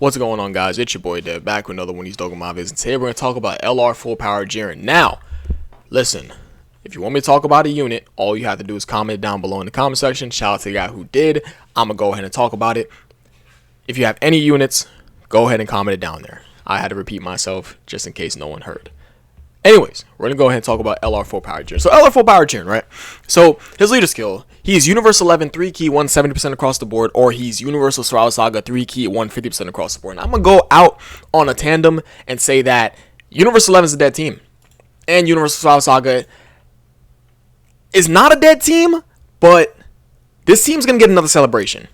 What's going on, guys? It's your boy Dev, back with another one of these dokkan vids, and today we're going to talk about LR full power Jiren. Now, listen, if you want me to talk about a unit, all you have to do is comment down below in the comment section. Shout out to the guy who did. I'm going to go ahead and talk about it. If you have any units, go ahead and comment it down there. I had to repeat myself just in case no one heard. Anyways, we're going to go ahead and talk about LR full power Jiren. So LR full power Jiren, right? So his leader skill, he's Universal 11 3 key 170% across the board, or he's Universal Survival Saga 3 key 150% across the board. And I'm going to go out on a tandem and say that Universal 11 is a dead team. And Universal Survival Saga is not a dead team, but this team's going to get another celebration.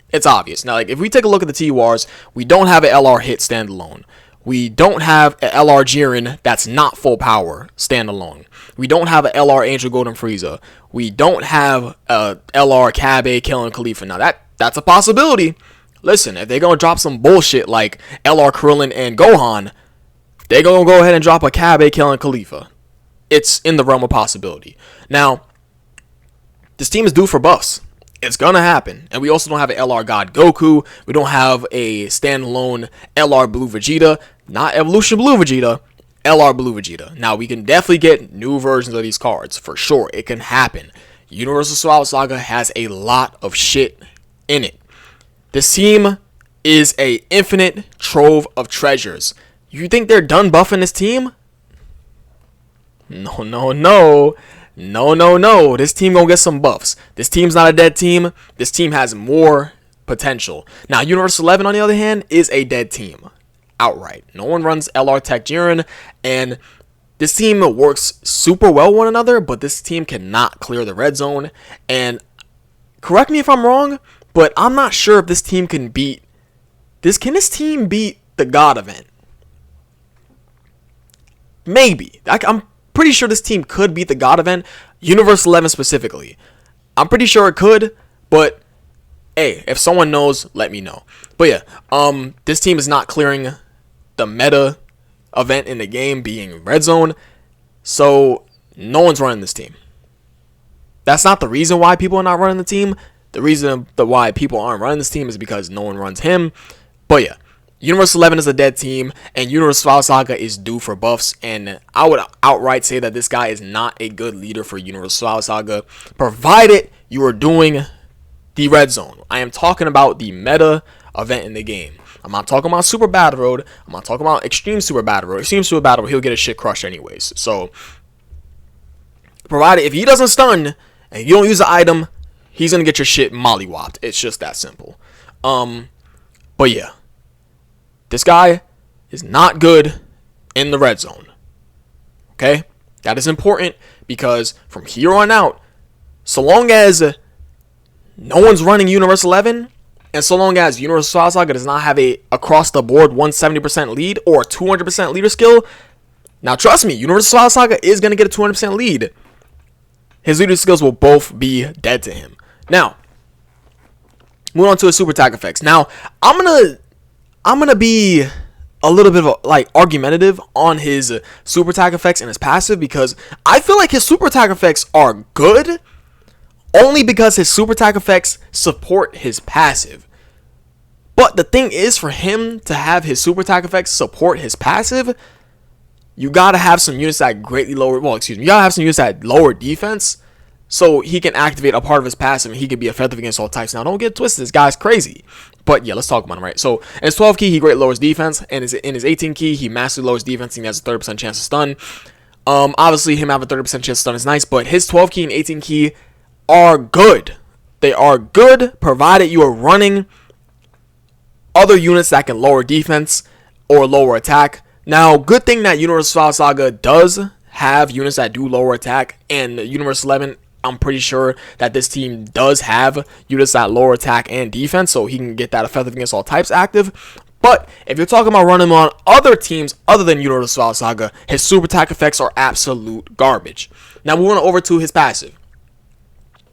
It's obvious. Now, like, if we take a look at the TURs, we don't have an LR hit standalone. We don't have an LR Jiren that's not full power standalone. We don't have an LR Angel Golden Frieza. We don't have a LR Kabe killing Khalifa. Now that's a possibility. Listen, if they're gonna drop some bullshit like LR Krillin and Gohan, they're gonna go ahead and drop a Kabe killing Khalifa. It's in the realm of possibility. Now, this team is due for buffs. It's gonna happen. And we also don't have an LR God Goku. We don't have a standalone LR Blue Vegeta. Not Evolution Blue Vegeta, LR Blue Vegeta. Now, we can definitely get new versions of these cards. For sure, it can happen. Universal Survival Saga has a lot of shit in it. This team is a infinite trove of treasures. You think they're done buffing this team? No. This team gonna get some buffs. This team's not a dead team. This team has more potential. Now, Universal 11, on the other hand, is a dead team. Outright. No one runs LR Tech Jiren, and this team works super well with one another, but this team cannot clear the red zone. And correct me if I'm wrong, but I'm not sure if this team can beat this. Can this team beat the God event? Maybe. I'm pretty sure this team could beat the God event, Universal 11 specifically. I'm pretty sure it could, but hey, if someone knows, let me know. But yeah, this team is not clearing the meta event in the game, being red zone, so no one's running this team. That's not the reason why people are not running the team. The reason why people aren't running this team is because no one runs him. But yeah, Universal 11 is a dead team, and Universal Survival Saga is due for buffs, and I would outright say that this guy is not a good leader for Universal Survival Saga, provided you are doing the red zone. I am talking about the meta event in the game. I'm not talking about Super Battle Road. I'm not talking about Extreme Super Battle Road. Extreme Super Battle Road, he'll get his shit crushed anyways. So, provided if he doesn't stun and you don't use the item, he's gonna get your shit mollywopped. It's just that simple. But yeah, this guy is not good in the red zone. Okay, that is important because from here on out, so long as no one's running Universal 11, and so long as Universal Survival Saga does not have a across-the-board 170% lead or 200% leader skill, now trust me, Universal Survival Saga is going to get a 200% lead. His leader skills will both be dead to him. Now, moving on to his super attack effects. Now, I'm gonna be a little bit of like argumentative on his super attack effects and his passive, because I feel like his super attack effects are good, only because his super attack effects support his passive. But the thing is, for him to have his super attack effects support his passive, you gotta have some units that greatly lower. Well, excuse me, you gotta have some units that lower defense, so he can activate a part of his passive and he can be effective against all types. Now, don't get twisted, this guy's crazy. But yeah, let's talk about him, right? So in his 12 key, he greatly lowers defense, and in his 18 key, he massively lowers defense, and he has a 30% chance to stun. Obviously, him having a 30% chance to stun is nice, but his 12 key and 18 key are good. They are good, provided you are running other units that can lower defense or lower attack. Now, good thing that Universal Survival Saga does have units that do lower attack, and Universal 11, I'm pretty sure that this team does have units that lower attack and defense, so he can get that effective against all types active. But if you're talking about running him on other teams other than Universal Survival Saga, his super attack effects are absolute garbage. Now, moving over to his passive.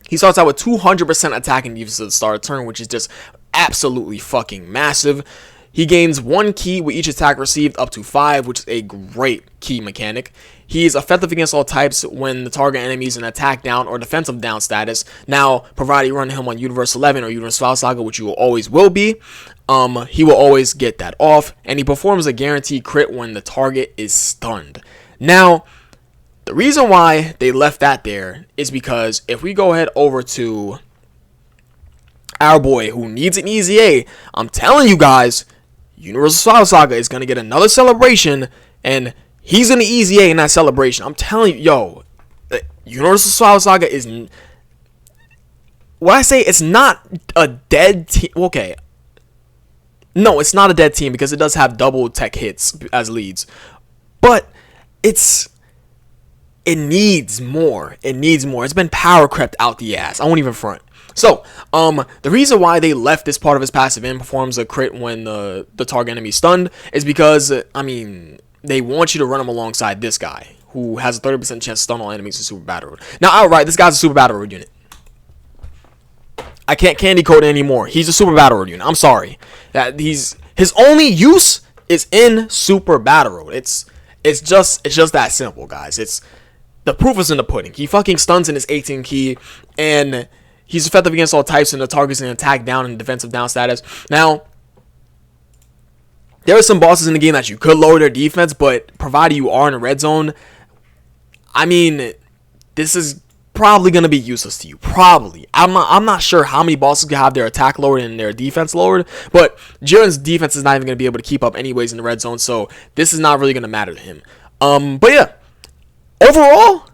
He starts out with 200% attacking defense at the start of the turn, which is just absolutely fucking massive. He gains 1 key with each attack received up to 5, which is a great key mechanic. He is effective against all types when the target enemy is in attack down or defensive down status. Now, provided you run him on Universe 11 or Universe File Saga, which you always will be, he will always get that off, and he performs a guaranteed crit when the target is stunned. Now, the reason why they left that there is because if we go ahead over to our boy who needs an easy A, I'm telling you guys, Universal File Saga is going to get another celebration, and he's in the easy A in that celebration. I'm telling you, yo, Universal File Saga is, what I say, it's not a dead team. Okay. No, it's not a dead team because it does have double tech hits as leads. But it needs more. It needs more. It's been power crept out the ass. I won't even front. So, the reason why they left this part of his passive in, performs a crit when the target enemy is stunned, is because, I mean, they want you to run him alongside this guy, who has a 30% chance to stun all enemies in Super Battle Road. Now, outright, this guy's a Super Battle Road unit. I can't candy code it anymore. He's a Super Battle Road unit. I'm sorry. His only use is in Super Battle Road. It's just that simple, guys. The proof is in the pudding. He fucking stuns in his 18 key, and he's effective against all types, and the target's in attack down and defensive down status. Now, there are some bosses in the game that you could lower their defense, but provided you are in a red zone, I mean, this is probably going to be useless to you. Probably. I'm not sure how many bosses can have their attack lowered and their defense lowered, but Jiren's defense is not even going to be able to keep up anyways in the red zone, so this is not really going to matter to him. But yeah, overall,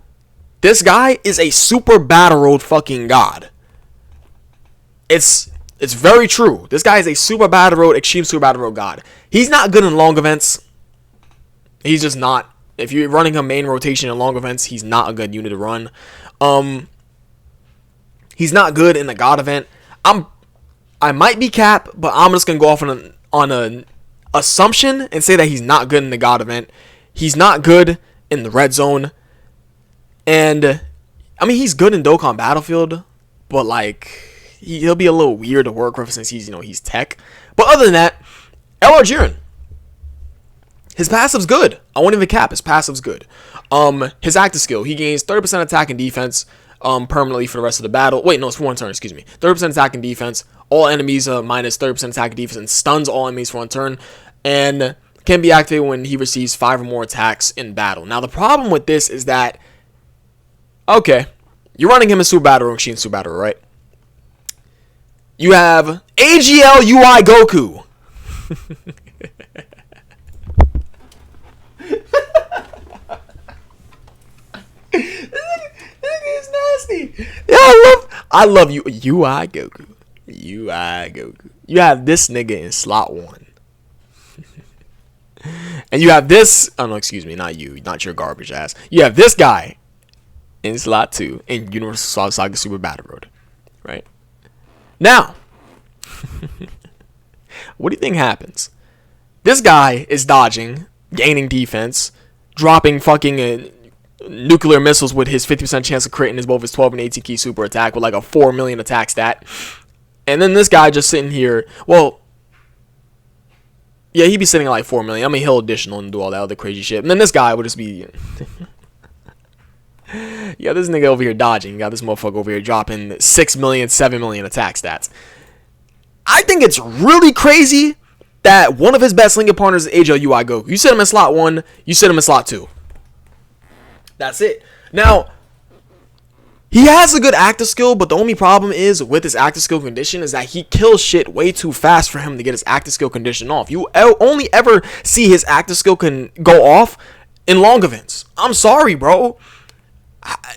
this guy is a Super Battle Road fucking god. It's very true. This guy is a Super Battle Road, Extreme Super Battle Road god. He's not good in long events. He's just not. If you're running a main rotation in long events, he's not a good unit to run. He's not good in the god event. I might be cap, but I'm just gonna go off on an assumption and say that he's not good in the god event. He's not good in the red zone, and I mean he's good in Dokkan Battlefield, but like he'll be a little weird to work with since he's tech. But other than that, LR Jiren, his passive's good. I won't even cap. His passive's good. His active skill, he gains 30% attack and defense permanently for the rest of the battle. Wait, no, it's for one turn, excuse me. 30% attack and defense. All enemies minus 30% attack and defense, and stuns all enemies for one turn. And can be activated when he receives 5 or more attacks in battle. Now, the problem with this is that, okay, you're running him in Super Battle Road, Super Battle Road, right? You have AGL UI Goku. This is nasty. Yeah, I love you. UI Goku. UI Goku. You have this nigga in slot 1. And you have this. Oh no, excuse me, not you, not your garbage ass. You have this guy in slot 2 in Universal Saga Super Battle Road. Right? Now, what do you think happens? This guy is dodging, gaining defense, dropping fucking nuclear missiles with his 50% chance of critting both his 12 and 18 key super attack with like a 4 million attack stat. And then this guy just sitting here, well, yeah, he'd be sitting at like 4 million. I mean, he'll additional and do all that other crazy shit. And then this guy would just be... yeah, this nigga over here dodging. You got this motherfucker over here dropping 6 million, 7 million attack stats. I think it's really crazy that one of his best linking partners is AGL Goku. You sit him in slot 1, you sit him in slot 2. That's it. Now, he has a good active skill, but the only problem is with his active skill condition is that he kills shit way too fast for him to get his active skill condition off. You only ever see his active skill can go off in long events. I'm sorry, bro.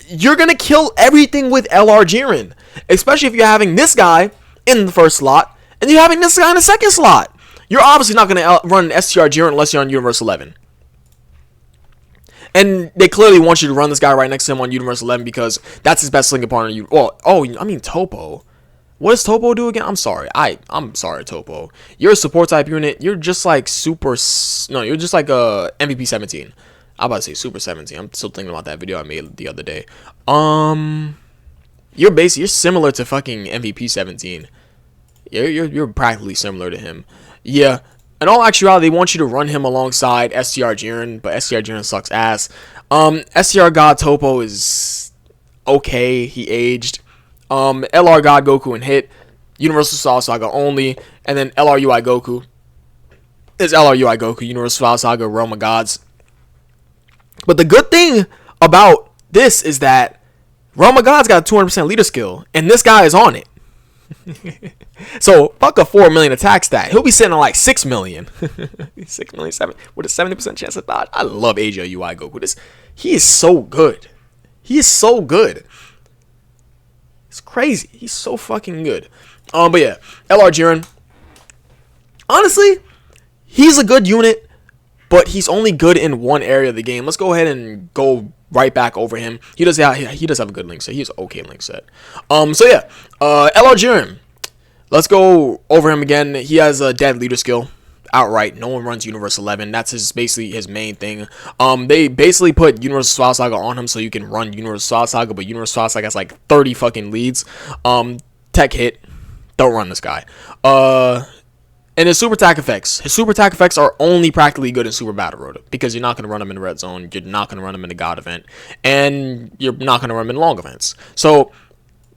You're going to kill everything with LR Jiren, especially if you're having this guy in the first slot and you're having this guy in the second slot. You're obviously not going to run an STR Jiren unless you're on Universe 11. And they clearly want you to run this guy right next to him on Universe 11 because that's his best linking partner. Topo. What does Topo do again? I'm sorry. I'm sorry, Topo. You're a support type unit. You're just like you're just like a MVP 17. I'm about to say Super 17. I'm still thinking about that video I made the other day. You're similar to fucking MVP 17. You're practically similar to him. Yeah. In all actuality, they want you to run him alongside STR Jiren, but STR Jiren sucks ass. STR God Topo is okay. He aged. LR God Goku and Hit. Universal Solid Saga only. And then LRUI Goku is LRUI Goku. Universal Solid Saga Realm of Gods. But the good thing about this is that Realm of Gods got a 200% leader skill. And this guy is on it. So fuck a 4 million attack stat. He'll be sitting on like 6 million. 6 million, 7 with a 70% chance of dodge. I love Asia UI Goku. He is so good. He is so good. It's crazy. He's so fucking good. But yeah, LR Jiren. Honestly, he's a good unit, but he's only good in one area of the game. Let's go ahead and go right back over him. He does have a good link set. He's an okay link set. So yeah, LR Jiren. Let's go over him again. He has a dead leader skill outright. No one runs Universe 11. That's basically his main thing. They basically put Universal Swallow Saga on him so you can run Universal Swallow Saga, but Universal Swallow Saga has like 30 fucking leads. Tech Hit. Don't run this guy. And his super attack effects. His super attack effects are only practically good in Super Battle Road because you're not going to run them in Red Zone. You're not going to run them in the God event. And you're not going to run them in long events. So,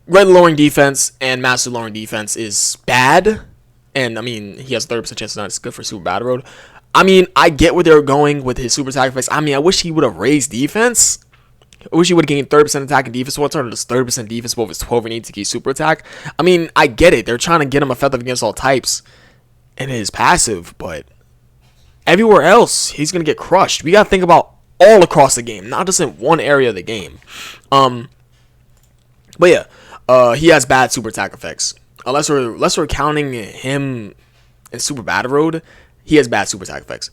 Red lowering defense and Master lowering defense is bad. And, I mean, he has a 30% chance of not. It's good for Super Battle Road. I mean, I get where they're going with his super attack effects. I mean, I wish he would have raised defense. I wish he would have gained 30% attack and defense. What's under this 30% defense above his 12 and 8 to keep super attack? I mean, I get it. They're trying to get him effective against all types and his passive, but everywhere else, he's going to get crushed. We got to think about all across the game, not just in one area of the game. But yeah, he has bad super attack effects. Unless we're counting him in Super Battle Road, he has bad super attack effects.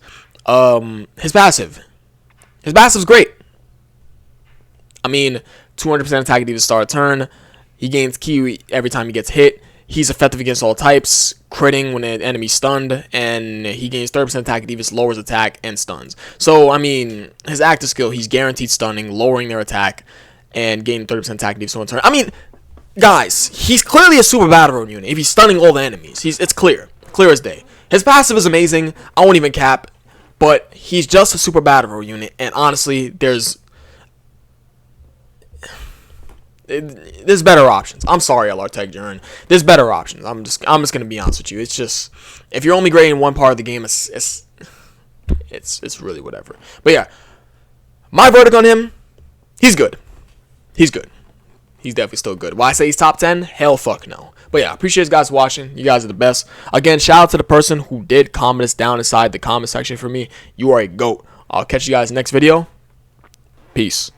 His passive's great. I mean, 200% attack at the start of turn. He gains Ki every time he gets hit. He's effective against all types, critting when an enemy's stunned, and he gains 30% attack at defense, lowers attack, and stuns. So, I mean, his active skill, he's guaranteed stunning, lowering their attack, and gaining 30% attack at defense on turn. I mean, guys, he's clearly a Super Battle Road unit. If he's stunning all the enemies, it's clear as day. His passive is amazing. I won't even cap, but he's just a Super Battle Road unit, and honestly, there's better options. I'm sorry, LR Tech Jiren. There's better options. I'm just gonna be honest with you. It's just if you're only great in one part of the game, it's really whatever. But yeah, my verdict on him, he's good. He's good. He's definitely still good. Why I say he's top 10? Hell fuck no. But yeah, appreciate you guys watching. You guys are the best. Again, shout out to the person who did comment us down inside the comment section for me. You are a GOAT. I'll catch you guys next video. Peace.